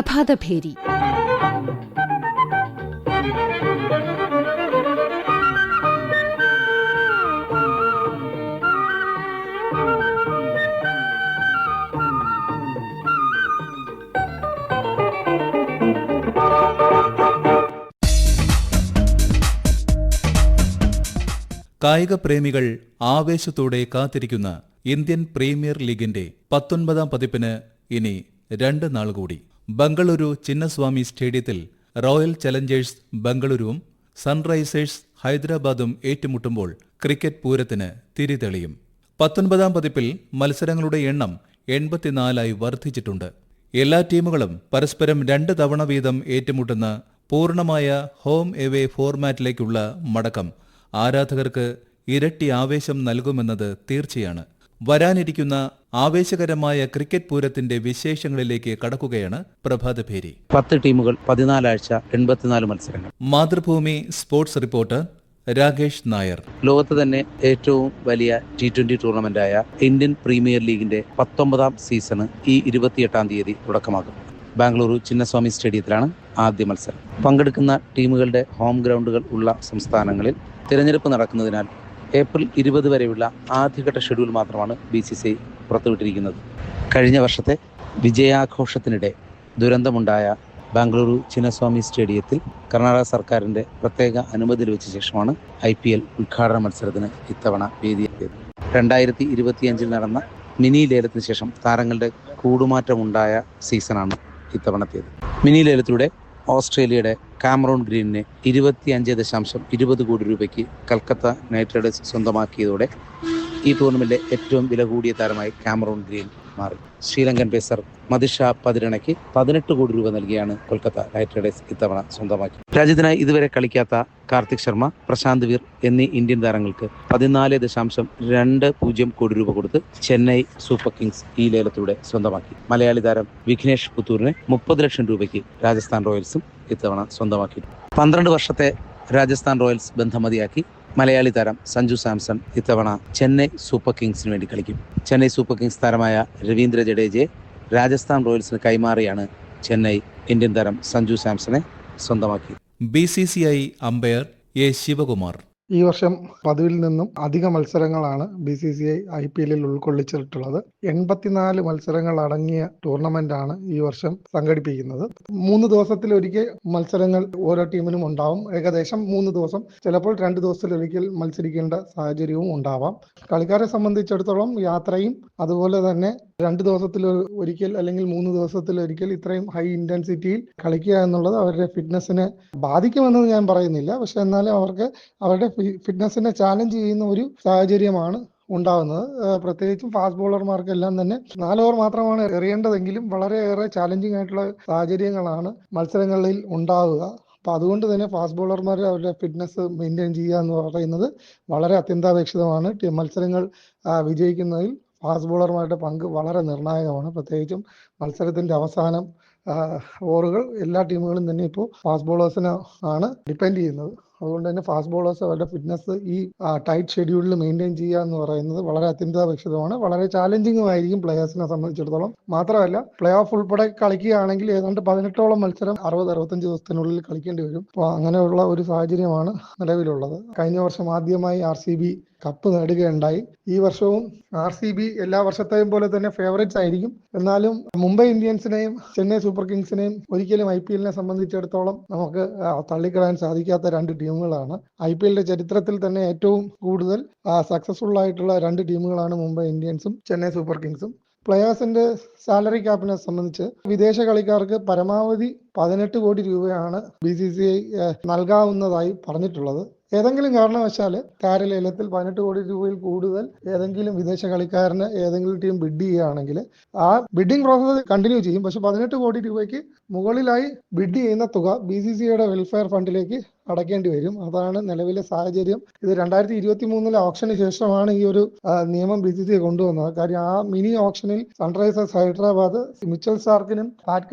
പ്രഭാതഭേരി. കായിക പ്രേമികൾ ആവേശത്തോടെ കാത്തിരിക്കുന്ന ഇന്ത്യൻ പ്രീമിയർ ലീഗിന്റെ 19-ാം പതിപ്പിന് ഇനി 2 നാൾ കൂടി. ബംഗളൂരു ചിന്നസ്വാമി സ്റ്റേഡിയത്തിൽ റോയൽ ചലഞ്ചേഴ്സ് ബംഗളൂരുവും സൺറൈസേഴ്സ് ഹൈദരാബാദും ഏറ്റുമുട്ടുമ്പോൾ ക്രിക്കറ്റ് പൂരത്തിന് തിരിതെളിയും. 19-ാം പതിപ്പിൽ മത്സരങ്ങളുടെ എണ്ണം 84 വർദ്ധിച്ചിട്ടുണ്ട്. എല്ലാ ടീമുകളും പരസ്പരം 2 തവണ വീതം ഏറ്റുമുട്ടുന്ന പൂർണ്ണമായ ഹോം എവേ ഫോർമാറ്റിലേക്കുള്ള മടക്കം ആരാധകർക്ക് ഇരട്ടി ആവേശം നൽകുമെന്നത് തീർച്ചയാണ്. വരാനിരിക്കുന്ന ആവേശകരമായ ക്രിക്കറ്റ് പൂരത്തിന്റെ വിശേഷങ്ങളിലേക്ക് കടക്കുകയാണ് പ്രഭാതഭേരി. 10 ടീമുകൾ, 14 ആഴ്ച, 84 മത്സരങ്ങൾ. Mathrubhumi sports reporter Rakesh Nair. ലോകത്ത് തന്നെ ഏറ്റവും വലിയ T20 ടൂർണമെന്റായ ഇന്ത്യൻ പ്രീമിയർ ലീഗിന്റെ 19-ാം സീസണ് ഈ 28-ാം തീയതി തുടക്കമാകും. ബാംഗ്ലൂരു ചിന്നസ്വാമി സ്റ്റേഡിയത്തിലാണ് ആദ്യ മത്സരം. പങ്കെടുക്കുന്ന ടീമുകളുടെ ഹോം ഗ്രൗണ്ടുകൾ ഉള്ള സംസ്ഥാനങ്ങളിൽ തിരഞ്ഞെടുപ്പ് നടക്കുന്നതിനാൽ ഏപ്രിൽ 20 വരെയുള്ള ആദ്യഘട്ട ഷെഡ്യൂൾ മാത്രമാണ് BCCI പുറത്തുവിട്ടിരിക്കുന്നത്. കഴിഞ്ഞ വർഷത്തെ വിജയാഘോഷത്തിനിടെ ദുരന്തമുണ്ടായ ബാംഗ്ലൂരു ചിന്നസ്വാമി സ്റ്റേഡിയത്തിൽ കർണാടക സർക്കാരിൻ്റെ പ്രത്യേക അനുമതി ലഭിച്ച ശേഷമാണ് IPL ഉദ്ഘാടന മത്സരത്തിന് ഇത്തവണ വേദിയായത്. 2025 നടന്ന മിനി ലേലത്തിന് ശേഷം താരങ്ങളുടെ കൂടുമാറ്റമുണ്ടായ സീസണാണ് ഇത്തവണത്തേത്. മിനി ലേലത്തിലൂടെ ഓസ്ട്രേലിയയുടെ കാമറൂൺ ഗ്രീനിനെ 25.20 കോടി രൂപയ്ക്ക് കൽക്കത്ത നൈറ്റ് റൈഡേഴ്സ് സ്വന്തമാക്കിയതോടെ ഈ ടൂർണമെന്റിലെ ഏറ്റവും വില കൂടിയ താരമായി കാമറൂൺ ഗ്രീൻ മാറി. ശ്രീലങ്കൻ പേസർ മതിഷ പതിരണയ്ക്ക് 18 കോടി രൂപ നൽകിയാണ് കൊൽക്കത്ത നൈറ്റ് റൈഡേഴ്സ് ഇത്തവണ സ്വന്തമാക്കി. രാജ്യത്തിനായി ഇതുവരെ കളിക്കാത്ത കാർത്തിക് ശർമ്മ, പ്രശാന്ത് വീർ എന്നീ ഇന്ത്യൻ താരങ്ങൾക്ക് 14.20 കോടി രൂപ കൊടുത്ത് ചെന്നൈ സൂപ്പർ കിങ്സ് ഈ ലേലത്തിലൂടെ സ്വന്തമാക്കി. മലയാളി താരം വിഘ്നേഷ് പുത്തൂരിനെ 30 ലക്ഷം രൂപയ്ക്ക് രാജസ്ഥാൻ റോയൽസും ഇത്തവണ സ്വന്തമാക്കി. 12 വർഷത്തെ രാജസ്ഥാൻ റോയൽസ് ബന്ധമതിയാക്കി മലയാളി താരം സഞ്ജു സാംസൺ ഇത്തവണ ചെന്നൈ സൂപ്പർ കിങ്സിന് വേണ്ടി കളിക്കും. ചെന്നൈ സൂപ്പർ കിങ്സ് താരമായ രവീന്ദ്ര ജഡേജയെ രാജസ്ഥാൻ റോയൽസിന് കൈമാറിയാണ് ചെന്നൈ ഇന്ത്യൻ താരം സഞ്ജു സാംസണെ സ്വന്തമാക്കി. BCCI umpire A. ശിവകുമാർ. ഈ വർഷം പതിവിൽ നിന്നും അധിക മത്സരങ്ങളാണ് BCCI IPL ഉൾക്കൊള്ളിച്ചിട്ടുള്ളത്. 84 മത്സരങ്ങൾ അടങ്ങിയ ടൂർണമെന്റാണ് ഈ വർഷം സംഘടിപ്പിക്കുന്നത്. 3 ദിവസത്തിലൊരിക്കൽ മത്സരങ്ങൾ ഓരോ ടീമിനും ഉണ്ടാവും. ഏകദേശം 3 ദിവസം, ചിലപ്പോൾ 2 ദിവസത്തിലൊരിക്കൽ മത്സരിക്കേണ്ട സാഹചര്യവും ഉണ്ടാവാം. കളിക്കാരെ സംബന്ധിച്ചിടത്തോളം യാത്രയും അതുപോലെ തന്നെ 2 ദിവസത്തിലൊരിക്കൽ അല്ലെങ്കിൽ 3 ദിവസത്തിലൊരിക്കൽ ഇത്രയും ഹൈ ഇന്റൻസിറ്റിയിൽ കളിക്കുക എന്നുള്ളത് അവരുടെ ഫിറ്റ്നസിനെ ബാധിക്കുമെന്ന് ഞാൻ പറയുന്നില്ല. പക്ഷെ എന്നാലും അവർക്ക് അവരുടെ ഫിറ്റ്നസിനെ ചാലഞ്ച് ചെയ്യുന്ന ഒരു സാഹചര്യമാണ് ഉണ്ടാകുന്നത്. പ്രത്യേകിച്ചും ഫാസ്റ്റ് ബോളർമാർക്കെല്ലാം തന്നെ 4 ഓവർ മാത്രമാണ് എറിയേണ്ടതെങ്കിലും വളരെയേറെ ചാലഞ്ചിങ് ആയിട്ടുള്ള സാഹചര്യങ്ങളാണ് മത്സരങ്ങളിൽ ഉണ്ടാവുക. അപ്പൊ അതുകൊണ്ട് തന്നെ ഫാസ്റ്റ് ബോളർമാർ അവരുടെ ഫിറ്റ്നസ് മെയിൻറ്റെയിൻ ചെയ്യുക എന്ന് പറയുന്നത് വളരെ അത്യന്താപേക്ഷിതമാണ്. മത്സരങ്ങൾ വിജയിക്കുന്നതിൽ ഫാസ്റ്റ് ബോളർമാരുടെ പങ്ക് വളരെ നിർണായകമാണ്. പ്രത്യേകിച്ചും മത്സരത്തിന്റെ അവസാനം ഓവറുകൾ എല്ലാ ടീമുകളും തന്നെ ഇപ്പോൾ ഫാസ്റ്റ് ബോളേഴ്സിനെ ആണ് ഡിപ്പെൻഡ് ചെയ്യുന്നത്. അതുകൊണ്ട് തന്നെ ഫാസ്റ്റ് ബോളേഴ്സ് അവരുടെ ഫിറ്റ്നസ് ഈ ടൈറ്റ് ഷെഡ്യൂളിൽ മെയിൻറ്റെയിൻ ചെയ്യുക എന്ന് പറയുന്നത് വളരെ അത്യന്താപേക്ഷിതമാണ്. വളരെ ചാലഞ്ചിങ്ങും ആയിരിക്കും പ്ലെയേഴ്സിനെ സംബന്ധിച്ചിടത്തോളം. മാത്രമല്ല പ്ലേ ഓഫ് ഉൾപ്പെടെ കളിക്കുകയാണെങ്കിൽ ഏതാണ്ട് 18ഓളം മത്സരം 60-65 ദിവസത്തിനുള്ളിൽ കളിക്കേണ്ടി വരും. അപ്പോൾ അങ്ങനെയുള്ള ഒരു സാഹചര്യമാണ് നിലവിലുള്ളത്. കഴിഞ്ഞ വർഷം ആദ്യമായി RCB കപ്പ് നേടുകയുണ്ടായി. ഈ വർഷവും RCB എല്ലാ വർഷത്തെയും പോലെ തന്നെ ഫേവറേറ്റ്സ് ആയിരിക്കും. എന്നാലും മുംബൈ ഇന്ത്യൻസിനെയും ചെന്നൈ സൂപ്പർ കിങ്സിനെയും ഒരിക്കലും IPL സംബന്ധിച്ചിടത്തോളം നമുക്ക് തള്ളിക്കളയാൻ സാധിക്കാത്ത 2 ടീമുകളാണ്. IPL ചരിത്രത്തിൽ തന്നെ ഏറ്റവും കൂടുതൽ സക്സസ്ഫുൾ ആയിട്ടുള്ള 2 ടീമുകളാണ് മുംബൈ ഇന്ത്യൻസും ചെന്നൈ സൂപ്പർ കിങ്സും. പ്ലെയേഴ്സിന്റെ സാലറി ക്യാപ്പിനെ സംബന്ധിച്ച് വിദേശ കളിക്കാർക്ക് പരമാവധി 18 കോടി രൂപയാണ് BCCI നൽകാവുന്നതായി പറഞ്ഞിട്ടുള്ളത്. ഏതെങ്കിലും കാരണവശാൽ താരലേലത്തിൽ 18 കോടി രൂപയിൽ കൂടുതൽ ഏതെങ്കിലും വിദേശ കളിക്കാരന് ഏതെങ്കിലും ടീം ബിഡ് ചെയ്യുകയാണെങ്കിൽ ആ ബിഡിംഗ് പ്രോസസ് കണ്ടിന്യൂ ചെയ്യും. പക്ഷെ 18 കോടി രൂപയ്ക്ക് മുകളിലായി ബിഡ് ചെയ്യുന്ന തുക BCCIയുടെ വെൽഫെയർ ഫണ്ടിലേക്ക് അടയ്ക്കേണ്ടി വരും. അതാണ് നിലവിലെ സാഹചര്യം. ഇത് 2023 ഓപ്ഷന് ശേഷമാണ് ഈ ഒരു നിയമം BCCI കൊണ്ടുവന്നത്. കാര്യം ആ മിനി ഓപ്ഷനിൽ സൺറൈസേഴ്സ് ഹൈദരാബാദ് മിച്ചൽ സ്റ്റാർക്കിനും പാറ്റ്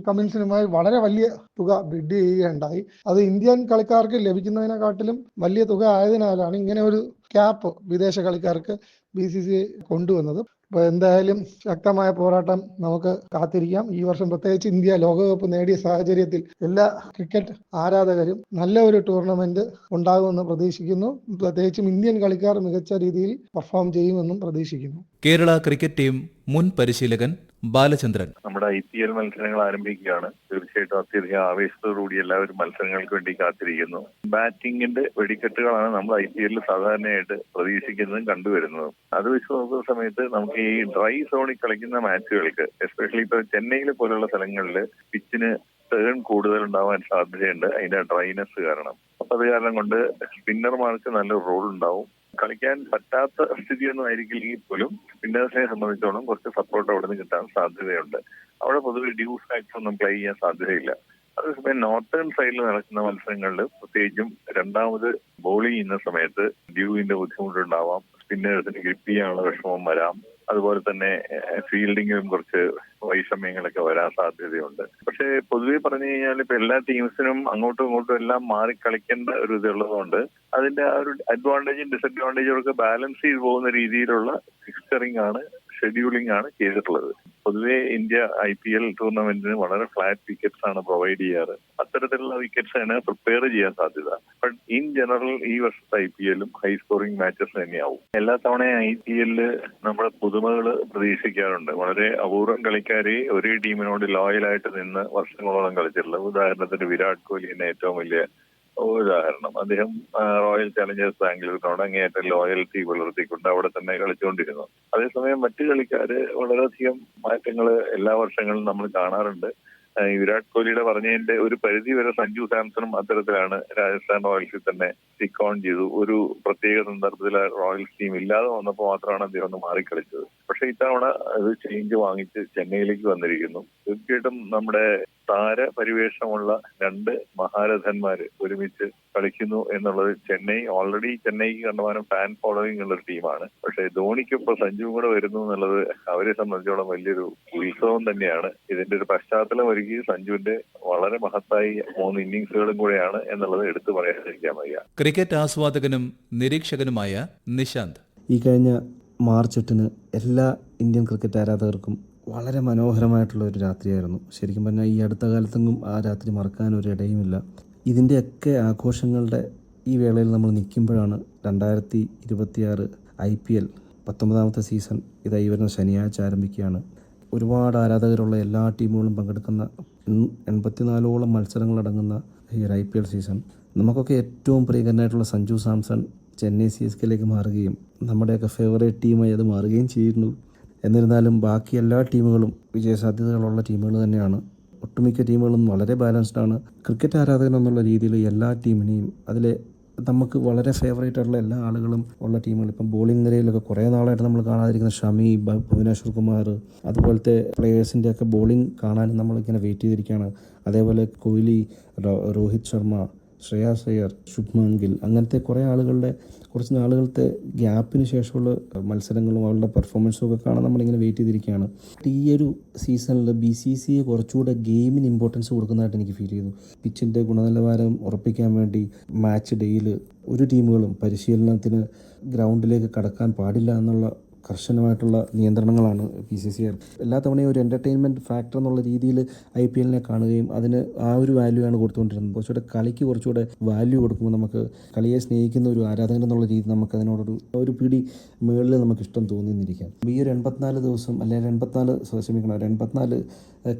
കമ്മിൻസിനുമായി വളരെ വലിയ തുക ബിഡ് ചെയ്യുകയുണ്ടായി. അത് ഇന്ത്യൻ കളിക്കാർക്ക് ലഭിക്കുന്നതിനെക്കാട്ടിലും വലിയ തുക ആയതിനാലാണ് ഇങ്ങനെ ഒരു ക്യാപ്പ് വിദേശ കളിക്കാർക്ക് BCCI കൊണ്ടുവന്നത്. അപ്പോൾ എന്തായാലും ശക്തമായ പോരാട്ടം നമുക്ക് കാത്തിരിക്കാം. ഈ വർഷം പ്രത്യേകിച്ച് ഇന്ത്യ ലോകകപ്പ് നേടിയ സാഹചര്യത്തിൽ എല്ലാ ക്രിക്കറ്റ് ആരാധകരും നല്ല ഒരു ടൂർണമെന്റ് ഉണ്ടാകുമെന്ന് പ്രതീക്ഷിക്കുന്നു. പ്രത്യേകിച്ചും ഇന്ത്യൻ കളിക്കാർ മികച്ച രീതിയിൽ പെർഫോം ചെയ്യുമെന്നും പ്രതീക്ഷിക്കുന്നു. കേരള ക്രിക്കറ്റ് ടീം മുൻ പരിശീലകൻ ബാലചന്ദ്രൻ. നമ്മുടെ IPL മത്സരങ്ങൾ ആരംഭിക്കുകയാണ്. തീർച്ചയായിട്ടും അത്യധികം ആവേശത്തോടുകൂടി എല്ലാവരും മത്സരങ്ങൾക്ക് വേണ്ടി കാത്തിരിക്കുന്നു. ബാറ്റിംഗിന്റെ വെടിക്കെട്ടുകളാണ് നമ്മൾ IPL സാധാരണയായിട്ട് പ്രതീക്ഷിക്കുന്നതും കണ്ടുവരുന്നതും. അത് വെച്ച് നോക്കുന്ന സമയത്ത് നമുക്ക് ഈ ഡ്രൈ സോണിൽ കളിക്കുന്ന മാച്ചുകൾക്ക്, എസ്പെഷ്യലി ഇപ്പൊ ചെന്നൈയിലെ പോലുള്ള സ്ഥലങ്ങളിൽ പിച്ചിന് ടേൺ കൂടുതൽ ഉണ്ടാവാൻ സാധ്യതയുണ്ട്, അതിന്റെ ഡ്രൈനെസ് കാരണം. അപ്പൊ അത് കാരണം കൊണ്ട് സ്പിന്നർമാർക്ക് നല്ലൊരു റോൾ ഉണ്ടാവും. കളിക്കാൻ പറ്റാത്ത സ്ഥിതിയൊന്നും ആയിരിക്കില്ലെങ്കിൽ പോലും സ്പിന്നേഴ്സിനെ സംബന്ധിച്ചോളം കുറച്ച് സപ്പോർട്ട് അവിടെ നിന്ന് കിട്ടാൻ സാധ്യതയുണ്ട്. അവിടെ പൊതുവെ ഡ്യൂ ഫാക്ടർ ഒന്നും പ്ലേ ചെയ്യാൻ സാധ്യതയില്ല. അതേസമയം നോർത്തേൺ സൈഡിൽ നടക്കുന്ന മത്സരങ്ങളിൽ പ്രത്യേകിച്ചും രണ്ടാമത് ബോളിംഗ് ചെയ്യുന്ന സമയത്ത് ഡ്യൂവിന്റെ ബുദ്ധിമുട്ടുണ്ടാവാം, സ്പിന്നേഴ്സിന് ഗ്രിപ്പ് ചെയ്യാനുള്ള വിഷമം വരാം, അതുപോലെ തന്നെ ഫീൽഡിങ്ങിലും കുറച്ച് വൈഷമ്യങ്ങളൊക്കെ വരാൻ സാധ്യതയുണ്ട്. പക്ഷേ പൊതുവെ പറഞ്ഞു കഴിഞ്ഞാൽ ഇപ്പൊ എല്ലാ ടീംസിനും അങ്ങോട്ടും ഇങ്ങോട്ടും എല്ലാം മാറി കളിക്കേണ്ട ഒരു ഇതുള്ളതുകൊണ്ട് അതിന്റെ ആ ഒരു അഡ്വാൻറ്റേജും ഡിസഡ്വാൻറ്റേജും ഒക്കെ ബാലൻസ് ചെയ്ത് പോകുന്ന രീതിയിലുള്ള ഫിക്സ്ചറിംഗ് ആണ്, ഷെഡ്യൂളിംഗ് ആണ് ചെയ്തിട്ടുള്ളത്. പൊതുവെ ഇന്ത്യ IPL ടൂർണമെന്റിന് വളരെ ഫ്ലാറ്റ് വിക്കറ്റ്സ് ആണ് പ്രൊവൈഡ് ചെയ്യാറ്. അത്തരത്തിലുള്ള വിക്കറ്റ്സ് ആണ് പ്രിപ്പയർ ചെയ്യാൻ സാധ്യത. ബട്ട് ഇൻ ജനറൽ ഈ വർഷത്തെ IPL-ഉം ഹൈ സ്കോറിംഗ് മാച്ചസ് തന്നെയാവും. എല്ലാ തവണയും IPL-ല് നമ്മുടെ പുതുമകൾ പ്രതീക്ഷിക്കാറുണ്ട്. വളരെ അപൂർവം കളിക്കാരെ ഒരേ ടീമിനോട് ലോയലായിട്ട് നിന്ന് വർഷങ്ങളോളം കളിച്ചിട്ടുള്ളത്. ഉദാഹരണത്തിന് വിരാട് കോഹ്ലി തന്നെ ഏറ്റവും വലിയ ഉദാഹരണം. അദ്ദേഹം റോയൽ ചലഞ്ചേഴ്സ് ബാംഗ്ലൂരിനോട് അങ്ങേയറ്റം ലോയൽറ്റി പുലർത്തിക്കൊണ്ട് അവിടെ തന്നെ കളിച്ചുകൊണ്ടിരുന്നു. അതേസമയം മറ്റു കളിക്കാര് വളരെയധികം മാറ്റങ്ങൾ എല്ലാ വർഷങ്ങളും നമ്മൾ കാണാറുണ്ട്. വിരാട് കോഹ്ലിയുടെ പറഞ്ഞതിന്റെ ഒരു പരിധി വരെ സഞ്ജു സാംസണും അത്തരത്തിലാണ് രാജസ്ഥാൻ റോയൽസിൽ തന്നെ സ്റ്റിക്ക് ഓൺ ചെയ്തു. ഒരു പ്രത്യേക സന്ദർഭത്തിൽ റോയൽസ് ടീം ഇല്ലാതെ വന്നപ്പോൾ മാത്രമാണ് അദ്ദേഹം ഒന്ന് മാറിക്കളിച്ചത്. പക്ഷെ ഇത്തവണ അത് ചേഞ്ച് വാങ്ങിച്ച് ചെന്നൈയിലേക്ക് വന്നിരിക്കുന്നു. തീർച്ചയായിട്ടും നമ്മുടെ താര പരിവേഷമുള്ള രണ്ട് മഹാരഥന്മാര് ഒരുമിച്ച് കളിക്കുന്നു എന്നുള്ളത് ചെന്നൈക്ക് കണ്ടമാനം ഫാൻ ഫോളോയിങ് ഉള്ള ഒരു ടീമാണ്. പക്ഷെ ധോണിക്കൊപ്പം സഞ്ജുവും കൂടെ വരുന്നു എന്നുള്ളത് അവരെ സംബന്ധിച്ചോളം വലിയൊരു ഉത്സവം തന്നെയാണ്. ഇതിന്റെ ഒരു പശ്ചാത്തലം ഒരുക്കി സഞ്ജുവിന്റെ വളരെ മഹത്തായി 3 ഇന്നിംഗ്സുകളും കൂടെയാണ് എന്നുള്ളത് എടുത്തു പറയാതിരിക്കാൻ വയ്യ. ക്രിക്കറ്റ് ആസ്വാദകനും നിരീക്ഷകനുമായ നിശാന്ത്. ഈ കഴിഞ്ഞ മാർച്ച് 8 എല്ലാ ഇന്ത്യൻ ക്രിക്കറ്റ് ആരാധകർക്കും വളരെ മനോഹരമായിട്ടുള്ള ഒരു രാത്രിയായിരുന്നു. ശരിക്കും പറഞ്ഞാൽ ഈ അടുത്ത കാലത്തെങ്ങും ആ രാത്രി മറക്കാനൊരു ഇടയുമില്ല. ഇതിൻ്റെയൊക്കെ ആഘോഷങ്ങളുടെ ഈ വേളയിൽ നമ്മൾ നിൽക്കുമ്പോഴാണ് 2026 IPL 19ാമത്തെ സീസൺ ഇതായി വരുന്ന ശനിയാഴ്ച ആരംഭിക്കുകയാണ്. ഒരുപാട് ആരാധകരുള്ള എല്ലാ ടീമുകളും പങ്കെടുക്കുന്ന 84ഓളം മത്സരങ്ങളടങ്ങുന്ന ഈ ഒരു IPL സീസൺ നമുക്കൊക്കെ ഏറ്റവും പ്രിയങ്കരനായിട്ടുള്ള സഞ്ജു സാംസൺ ചെന്നൈ CSKയിലേക്ക് മാറുകയും നമ്മുടെയൊക്കെ ഫേവറേറ്റ് ടീമായി അത് മാറുകയും ചെയ്യുന്നു. എന്നിരുന്നാലും ബാക്കി എല്ലാ ടീമുകളും വിജയസാധ്യതകളുള്ള ടീമുകൾ തന്നെയാണ്. ഒട്ടുമിക്ക ടീമുകളും വളരെ ബാലൻസ്ഡ് ആണ്. ക്രിക്കറ്റ് ആരാധകൻ എന്നുള്ള രീതിയിൽ എല്ലാ ടീമിനെയും അതിലെ നമുക്ക് വളരെ ഫേവറേറ്റ് ആയിട്ടുള്ള എല്ലാ ആളുകളും ഉള്ള ടീമുകൾ, ഇപ്പം ബോളിംഗ് നിരയിലൊക്കെ കുറേ നാളായിട്ട് നമ്മൾ കാണാതിരിക്കുന്ന ഷമി, ഭുവനേശ്വർ കുമാർ, അതുപോലത്തെ പ്ലേയേഴ്സിൻ്റെയൊക്കെ ബോളിംഗ് കാണാൻ നമ്മളിങ്ങനെ വെയിറ്റ് ചെയ്തിരിക്കുകയാണ്. അതേപോലെ കോഹ്ലി, രോഹിത് ശർമ്മ, ശ്രേയാസ് അയ്യർ, ശുഭ്മാൻ ഗിൽ, അങ്ങനത്തെ കുറേ ആളുകളുടെ കുറച്ച് നാളുകളത്തെ ഗ്യാപ്പിന് ശേഷമുള്ള മത്സരങ്ങളും അവരുടെ പെർഫോമൻസും ഒക്കെ കാണാൻ നമ്മളിങ്ങനെ വെയിറ്റ് ചെയ്തിരിക്കുകയാണ്. ഈ ഒരു സീസണിൽ BCCI കുറച്ചുകൂടെ ഗെയിമിന് ഇമ്പോർട്ടൻസ് കൊടുക്കുന്നതായിട്ട് എനിക്ക് ഫീൽ ചെയ്തു. പിച്ചിൻ്റെ ഗുണനിലവാരം ഉറപ്പിക്കാൻ വേണ്ടി മാച്ച് ഡേയിൽ ഒരു ടീമുകളും പരിശീലനത്തിന് ഗ്രൗണ്ടിലേക്ക് കടക്കാൻ പാടില്ല എന്നുള്ള കർശനമായിട്ടുള്ള നിയന്ത്രണങ്ങളാണ് BCCI. എല്ലാ തവണയും ഒരു എൻ്റർടൈൻമെൻറ്റ് ഫാക്ടർ എന്നുള്ള രീതിയിൽ IPL-നെ കാണുകയും അതിന് ആ ഒരു വാല്യൂ ആണ് കൊടുത്തുകൊണ്ടിരുന്നത്. കുറച്ചുകൂടെ കളിക്ക് കുറച്ചുകൂടെ വാല്യൂ കൊടുക്കുമ്പോൾ നമുക്ക് കളിയെ സ്നേഹിക്കുന്ന ഒരു ആരാധകൻ എന്നുള്ള രീതി നമുക്ക് അതിനോടൊരു പിടി മുകളിൽ നമുക്ക് ഇഷ്ടം തോന്നിയിരിക്കാം. ഈ ഒരു 84 ദിവസം അല്ലെങ്കിൽ 84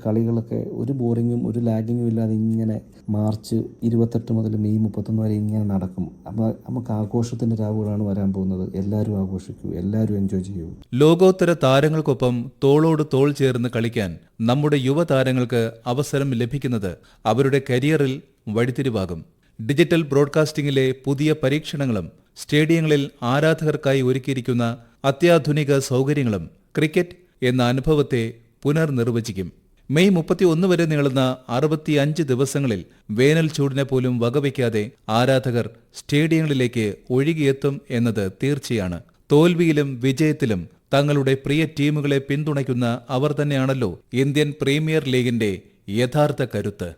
കളികളൊക്കെ ഒരു ബോറിങ്ങും ഒരു ലാഗിങ്ങും ഇല്ലാതെ ഇങ്ങനെ മാർച്ച് 28 മുതൽ മെയ് 31 വരെ ഇങ്ങനെ നടക്കും. അപ്പോൾ നമുക്ക് ആഘോഷത്തിൻ്റെ രാവുകളാണ് വരാൻ പോകുന്നത്. എല്ലാവരും ആഘോഷിക്കൂ, എല്ലാവരും എൻജോയ് ചെയ്യൂ. ലോകോത്തര താരങ്ങൾക്കൊപ്പം തോളോട് തോൾ ചേർന്ന് കളിക്കാൻ നമ്മുടെ യുവതാരങ്ങൾക്ക് അവസരം ലഭിക്കുന്നത് അവരുടെ കരിയറിൽ വഴിത്തിരിവാകും. ഡിജിറ്റൽ ബ്രോഡ്കാസ്റ്റിംഗിലെ പുതിയ പരീക്ഷണങ്ങളും സ്റ്റേഡിയങ്ങളിൽ ആരാധകർക്കായി ഒരുക്കിയിരിക്കുന്ന അത്യാധുനിക സൗകര്യങ്ങളും ക്രിക്കറ്റ് എന്ന അനുഭവത്തെ പുനർനിർവചിക്കും. മെയ് 31 വരെ നീളുന്ന 65 ദിവസങ്ങളിൽ വേനൽ ചൂടിനെ പോലും വകവയ്ക്കാതെ ആരാധകർ സ്റ്റേഡിയങ്ങളിലേക്ക് ഒഴുകിയെത്തും എന്നത് തീർച്ചയാണ്. തോൽവിയിലും വിജയത്തിലും തങ്ങളുടെ പ്രിയ ടീമുകളെ പിന്തുണയ്ക്കുന്ന അവർ തന്നെയാണല്ലോ ഇന്ത്യൻ പ്രീമിയർ ലീഗിന്റെ യഥാർത്ഥ കരുത്ത്.